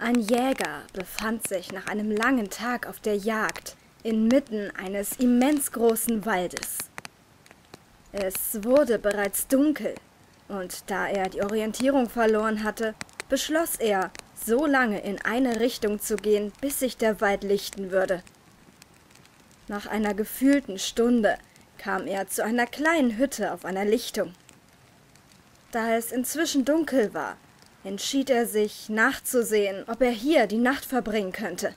Ein Jäger befand sich nach einem langen Tag auf der Jagd inmitten eines immens großen Waldes. Es wurde bereits dunkel, und da er die Orientierung verloren hatte, beschloss er, so lange in eine Richtung zu gehen, bis sich der Wald lichten würde. Nach einer gefühlten Stunde kam er zu einer kleinen Hütte auf einer Lichtung. Da es inzwischen dunkel war, entschied er sich, nachzusehen, ob er hier die Nacht verbringen könnte.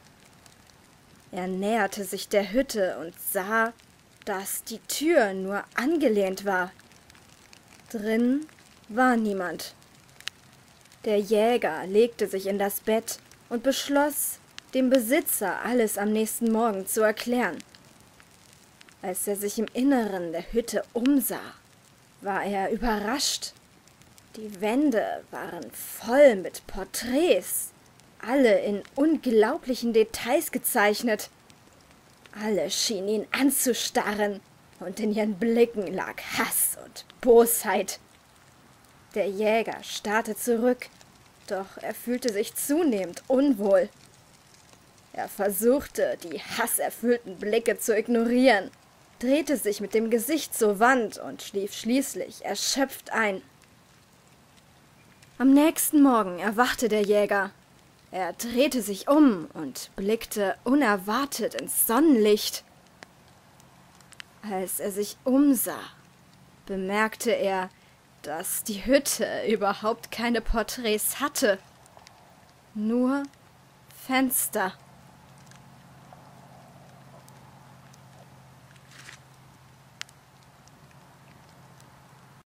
Er näherte sich der Hütte und sah, dass die Tür nur angelehnt war. Drin war niemand. Der Jäger legte sich in das Bett und beschloss, dem Besitzer alles am nächsten Morgen zu erklären. Als er sich im Inneren der Hütte umsah, war er überrascht. Die Wände waren voll mit Porträts, alle in unglaublichen Details gezeichnet. Alle schienen ihn anzustarren, und in ihren Blicken lag Hass und Bosheit. Der Jäger starrte zurück, doch er fühlte sich zunehmend unwohl. Er versuchte, die hasserfüllten Blicke zu ignorieren, drehte sich mit dem Gesicht zur Wand und schlief schließlich erschöpft ein. Am nächsten Morgen erwachte der Jäger. Er drehte sich um und blickte unerwartet ins Sonnenlicht. Als er sich umsah, bemerkte er, dass die Hütte überhaupt keine Porträts hatte. Nur Fenster.